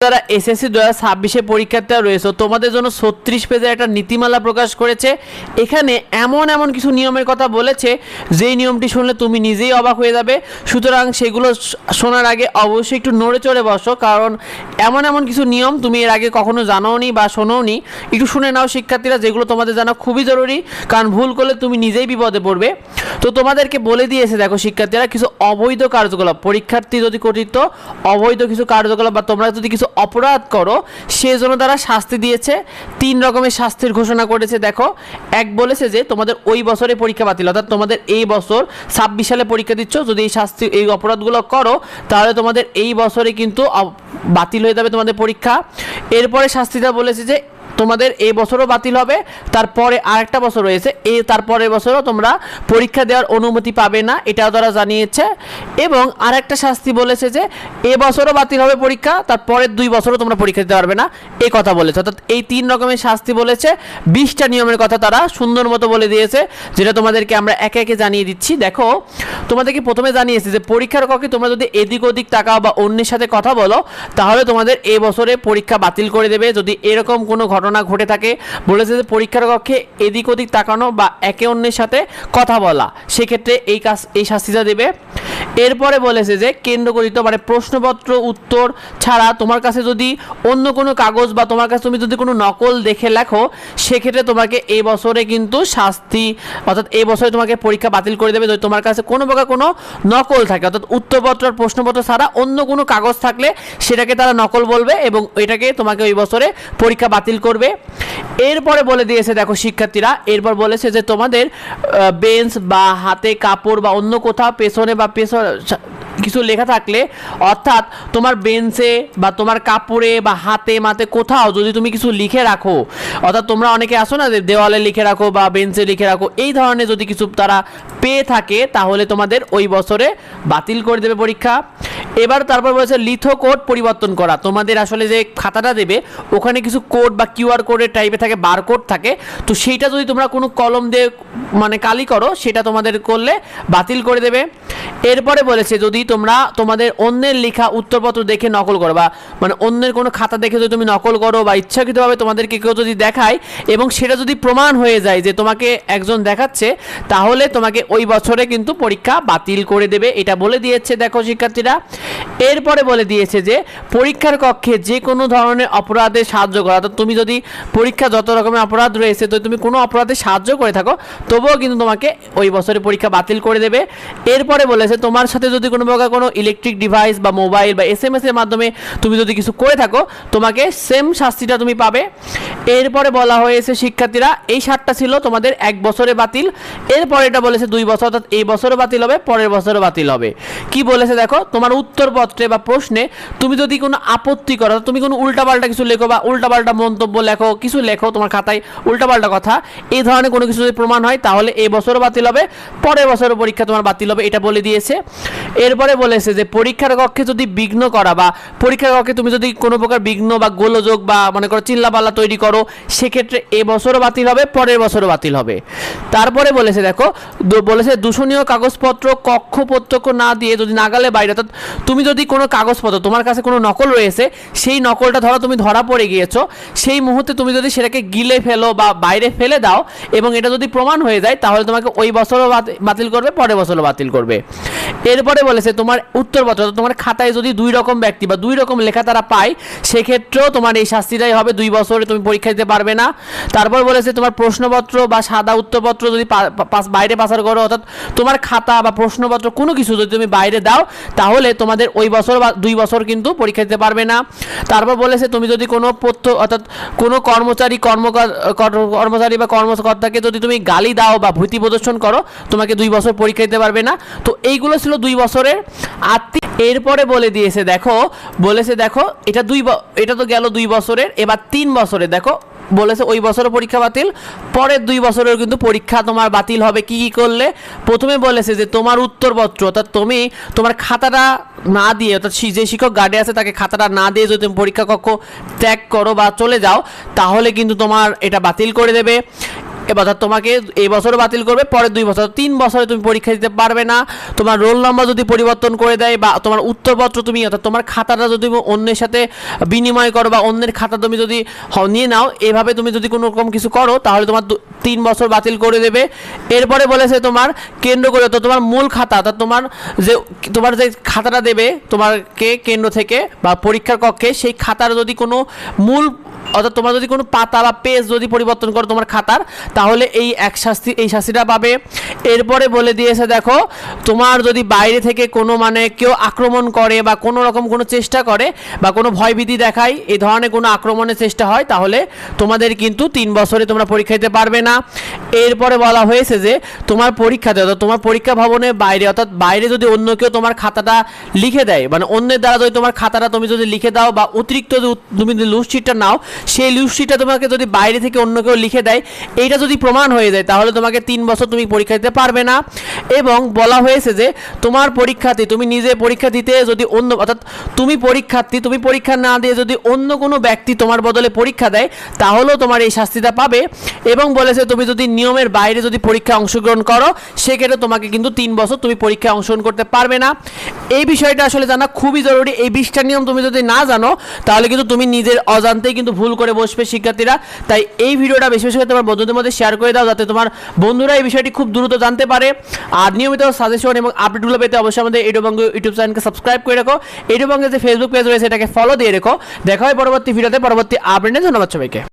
যারা এসএসসি 2026 পরীক্ষার্থীরা রয়েছে তোমাদের জন্য 36 পেজের একটা নীতিমালা প্রকাশ করেছে। এখানে এমন এমন কিছু নিয়মের কথা বলেছে যেই নিয়মটি শুনলে তুমি নিজেই অবাক হয়ে যাবে। সুতরাং সেগুলো শোনার আগে অবশ্যই একটু নড়ে চড়ে বসো, কারণ এমন এমন কিছু নিয়ম তুমি এর আগে কখনো জানোনি বা শোনোনি। একটু শুনে নাও শিক্ষার্থীরা, যেগুলো তোমাদের জানা খুবই জরুরি, কারণ ভুল করলে তুমি নিজেই বিপদে পড়বে। তো তোমাদেরকে বলে দিয়েছে দেখো শিক্ষার্থীরা, কিছু অবৈধ কার্যকলাপ, পরীক্ষার্থী যদি কর্তৃত্ব অবৈধ কিছু কার্যকলাপ বা তোমরা যদি কিছু অপরাধ করো সেজন্য তারা শাস্তি দিয়েছে। 3 রকমের শাস্তির ঘোষণা করেছে। দেখো, এক বলেছে যে তোমাদের ওই বছরে পরীক্ষা বাতিল, অর্থাৎ তোমাদের এই বছর 26 সালে পরীক্ষা দিচ্ছ, যদি এই অপরাধগুলো করো তাহলে তোমাদের এই বছরে কিন্তু বাতিল হয়ে যাবে তোমাদের পরীক্ষা। এরপরে শাস্তিটা বলেছে যে তোমাদের এই বছরও বাতিল হবে, তারপরে আরেকটা বছর রয়েছে, তারপরের বছরও তোমরা পরীক্ষা দেওয়ার অনুমতি পাবে না, এটাও তারা জানিয়েছে। এবং আরেকটা শাস্তি বলেছে যে এবছরও বাতিল হবে পরীক্ষা, তারপরের 2 বছরও তোমরা পরীক্ষা দিতে পারবে না, এই কথা বলেছে। অর্থাৎ এই 3 রকমের শাস্তি বলেছে। 20টা নিয়মের কথা তারা সুন্দর মতো বলে দিয়েছে, যেটা তোমাদেরকে আমরা একে একে জানিয়ে দিচ্ছি। দেখো, তোমাদেরকে প্রথমে জানিয়েছে যে পরীক্ষার কক্ষে তোমরা যদি এদিক ওদিক তাকাও বা অন্যের সাথে কথা বলো তাহলে তোমাদের এই বছরে পরীক্ষা বাতিল করে দেবে। যদি এরকম কোনো ঘটনা ঘটে থাকে, বলেছে যে পরীক্ষার কক্ষে এদিক ওদিক তাকানো বা একে অন্যের সাথে কথা বলা, সেক্ষেত্রে এই শাস্তিটা দেবে। এরপরে বলেছে যে কেন্দ্রকৃত মানে প্রশ্নপত্র উত্তর ছাড়া তোমার কাছে যদি অন্য কোনো কাগজ বা তোমার কাছে তুমি যদি কোনো নকল দেখে লেখো, সেক্ষেত্রে তোমাকে এই বছরে কিন্তু শাস্তি, অর্থাৎ এই বছরে তোমাকে পরীক্ষা বাতিল করে দেবে যদি তোমার কাছে কোনো প্রকার কোনো নকল থাকে। অর্থাৎ উত্তরপত্র আর প্রশ্নপত্র ছাড়া অন্য কোনো কাগজ থাকলে সেটাকে তারা নকল বলবে এবং এটাকে তোমাকে ওই বছরে পরীক্ষা বাতিল করবে। এরপরে বলে দিয়েছে দেখো শিক্ষার্থীরা, এরপর বলেছে যে তোমাদের বেঞ্চ বা হাতে কাপড় বা অন্য কোথাও পেছনে বা কিছু লেখা থাকলে, অর্থাৎ তোমার বেঞ্চে বা তোমার কাপড়ে বা হাতে মাতে কোথাও যদি তুমি কিছু লিখে রাখো, অর্থাৎ তোমরা অনেকে আসো না যে দেওয়ালে লিখে রাখো বা বেঞ্চে লিখে রাখো, এই ধরনের যদি কিছু তারা পেয়ে থাকে তাহলে তোমাদের ওই বছরে বাতিল করে দেবে পরীক্ষা। এবার তারপর বলেছে লিথো কোড পরিবর্তন করা, তোমাদের আসলে যে খাতাটা দেবে ওখানে কিছু কোড বা কিউআর কোডের টাইপে থাকে, বারকোড থাকে, তো সেইটা যদি তোমরা কোনো কলম দিয়ে মানে কালি করো সেটা তোমাদের করলে বাতিল করে দেবে। এরপরে বলেছে যদি তোমরা তোমাদের অন্যের লেখা উত্তরপত্র দেখে নকল করো বা মানে অন্যের কোনো খাতা দেখে যদি তুমি নকল করো বা ইচ্ছাকৃতভাবে তোমাদেরকে কেউ যদি দেখায় এবং সেটা যদি প্রমাণ হয়ে যায় যে তোমাকে একজন দেখাচ্ছে, তাহলে তোমাকে ওই বছরে কিন্তু পরীক্ষা বাতিল করে দেবে, এটা বলে দিয়েছে দেখো শিক্ষার্থীরা। এরপরে বলে দিয়েছে যে পরীক্ষার কক্ষে যে কোনো ধরনের অপরাধে সাহায্য করা, অর্থাৎ তুমি যদি পরীক্ষা যত রকমের অপরাধ রয়েছে তো তুমি কোনো অপরাধে সাহায্য করে থাকো তবুও কিন্তু তোমাকে ওই বছরে পরীক্ষা বাতিল করে দেবে। এরপরে বলেছে তোমার সাথে যদি কোনো প্রকার কোনো ইলেকট্রিক ডিভাইস বা মোবাইল বা SMS এর মাধ্যমে তুমি যদি কিছু করে থাকো তোমাকে সেম শাস্তিটা তুমি পাবে। এরপরে বলা হয়েছে শিক্ষার্থীরা, এই 7টা ছিল তোমাদের 1 বছরে বাতিল। এরপরে এটা বলেছে 2 বছর, অর্থাৎ এই বছরও বাতিল হবে, পরের বছরও বাতিল হবে। কি বলেছে দেখো, তোমার উত্তরপত্রে বা প্রশ্নে তুমি যদি কোনো আপত্তি করো, তুমি কোনো উল্টাপাল্টা কিছু লেখো বা উল্টাপাল্টা মন্তব্য লেখো, কিছু লেখো তোমার খাতায় উল্টাপাল্টা কথা, এই ধরনের কোনো কিছু যদি প্রমাণ হয় তাহলে এই বছরও বাতিল হবে, পরের বছরও পরীক্ষা তোমার বাতিল হবে, এটা বলে দিয়েছে। এরপরে বলেছে যে পরীক্ষার কক্ষে যদি বিঘ্ন করা বা পরীক্ষার কক্ষে তুমি যদি কোনো প্রকার বিঘ্ন বা গোলযোগ বা মনে করো চিল্লাপাল্লা তৈরি করো, সেক্ষেত্রে এ বছরও বাতিল হবে, পরের বছরও বাতিল হবে। তারপরে বলেছে দেখো, বলেছে দূষণীয় কাগজপত্র কক্ষ প্রত্যক্ষ না দিয়ে যদি নাগালে বাইরে, অর্থাৎ তুমি যদি কোনো কাগজপত্র তোমার কাছে কোনো নকল রয়েছে, সেই নকলটা ধরো তুমি ধরা পড়ে গিয়েছো, সেই মুহূর্তে তুমি যদি সেটাকে গিলে ফেলো বা বাইরে ফেলে দাও এবং এটা যদি প্রমাণ হয়ে যায় তাহলে তোমাকে ওই বছরও বাতিল করবে, পরের বছরও বাতিল করবে। এরপরে বলেছে তোমার উত্তরপত্র, তোমার খাতায় যদি 2 রকম ব্যক্তি বা 2 রকম লেখা তারা পায়, সেক্ষেত্রেও তোমার এই শাস্তিটাই হবে, 2 বছরে তুমি পরীক্ষা দিতে পারবে না। তারপর বলেছে তোমার প্রশ্নপত্র বা সাদা উত্তরপত্র যদি বাইরে পাচার করো, অর্থাৎ তোমার খাতা বা প্রশ্নপত্র কোনো কিছু যদি তুমি বাইরে দাও তাহলে তোমাদের ওই বছর বা 2 বছর কিন্তু পরীক্ষা দিতে পারবে না। তারপর বলেছে তুমি যদি কোনো অর্থাৎ কোনো কর্মচারী বা কর্মকর্তাকে যদি তুমি গালি দাও বা ভীতি প্রদর্শন করো, তোমাকে 2 বছর পরীক্ষা দিতে পারবে না। তো এইগুলো ছিল 2 বছরের। এরপরে বলে দিয়েছে দেখো, বলেছে দেখো এটা তো গেল 2 বছরের, এবার 3 বছরে দেখো বলেছে ওই বছরও পরীক্ষা বাতিল, পরের 2 বছরের কিন্তু পরীক্ষা তোমার বাতিল হবে কি কি করলে। প্রথমে বলেছে যে তোমার উত্তরপত্র, অর্থাৎ তুমি তোমার খাতাটা না দিয়ে, অর্থাৎ যে শিক্ষক গার্ডে আছে তাকে খাতাটা না দিয়ে যদি তুমি পরীক্ষা কক্ষ ত্যাগ করো বা চলে যাও তাহলে কিন্তু তোমার এটা বাতিল করে দেবে। এবার তোমাকে এই বছরও বাতিল করবে, পরের 2 বছর 3 বছরে তুমি পরীক্ষা দিতে পারবে না। তোমার রোল নাম্বার যদি পরিবর্তন করে দেয় বা তোমার উত্তরপত্র তুমি অর্থাৎ তোমার খাতাটা যদি অন্যের সাথে বিনিময় করো বা অন্যের খাতা তুমি যদি নিয়ে নাও, এভাবে তুমি যদি কোনো রকম কিছু করো তাহলে তোমার 3 বছর বাতিল করে দেবে। এরপরে বলেছে তোমার কেন্দ্র করে তো তোমার মূল খাতা অর্থাৎ তোমার যে খাতাটা দেবে তোমাকে কেন্দ্র থেকে বা পরীক্ষার কক্ষে, সেই খাতার যদি কোনো মূল অর্থাৎ তোমার যদি কোনো পাতা বা পেজ যদি পরিবর্তন করো তোমার খাতার, তাহলে এই শাস্তিটা পাবে। এরপরে বলে দিয়েছে দেখো, তোমার যদি বাইরে থেকে কোনো কেউ আক্রমণ করে বা কোনো রকম কোনো চেষ্টা করে বা কোনো ভয়ভীতি দেখায়, এই ধরনের কোনো আক্রমণের চেষ্টা হয়, তাহলে তোমাদের কিন্তু 3 বছরে তোমরা পরীক্ষা দিতে পারবে না। এরপরে বলা হয়েছে যে তোমার পরীক্ষাতে অর্থাৎ তোমার পরীক্ষা ভবনের বাইরে অর্থাৎ বাইরে যদি অন্য কেউ তোমার খাতাটা লিখে দেয়, অন্যের দ্বারা যদি তোমার খাতাটা তুমি যদি লিখে দাও বা অতিরিক্ত তুমি যদি লুজশিটটা নাও, সেই লুজশিটটা তোমাকে যদি বাইরে থেকে অন্য কেউ লিখে দেয়, এইটা যদি প্রমাণ হয়ে যায় তাহলে তোমাকে 3 বছর তুমি পরীক্ষা দিতে পারবে না। এবং বলা হয়েছে যে তোমার পরীক্ষাতে তুমি নিজে পরীক্ষা দিতে যদি অর্থাৎ তুমি পরীক্ষার্থী, তুমি পরীক্ষা না দিয়ে যদি অন্য কোনো ব্যক্তি তোমার বদলে পরীক্ষা দেয়, তাহলেও তোমার এই শাস্তিটা পাবে। এবং বলেছে তুমি যদি নিয়মের বাইরে যদি পরীক্ষায় অংশগ্রহণ করো, সেক্ষেত্রে তোমাকে কিন্তু 3 বছর তুমি পরীক্ষায় অংশগ্রহণ করতে পারবে না। এই বিষয়টা আসলে জানা খুবই জরুরি। এই 20টা নিয়ম তুমি যদি না জানো, তাহলে কিন্তু তুমি নিজের অজান্তেই কিন্তু ভুল করে বসবে শিক্ষার্থীরা। তাই এই ভিডিওটা বেশি বেশি করে তোমার বন্ধুদের মধ্যে শেয়ার করে দাও, যাতে তোমার বন্ধুরা এই বিষয়টি খুব দ্রুত জানতে পারে। আর নিয়মিত সাজেশন এবং আপডেটগুলো পেতে অবশ্যই আমাদের এডুবঙ্গ ইউটিউব চ্যানেলকে সাবস্ক্রাইব করে রাখো। এডুবঙ্গের যে ফেসবুক পেজ রয়েছে এটাকে ফলো দিয়ে রেখো। দেখা হয় পরবর্তী ভিডিওতে পরবর্তী আপডেটে। ধন্যবাদ সবাইকে।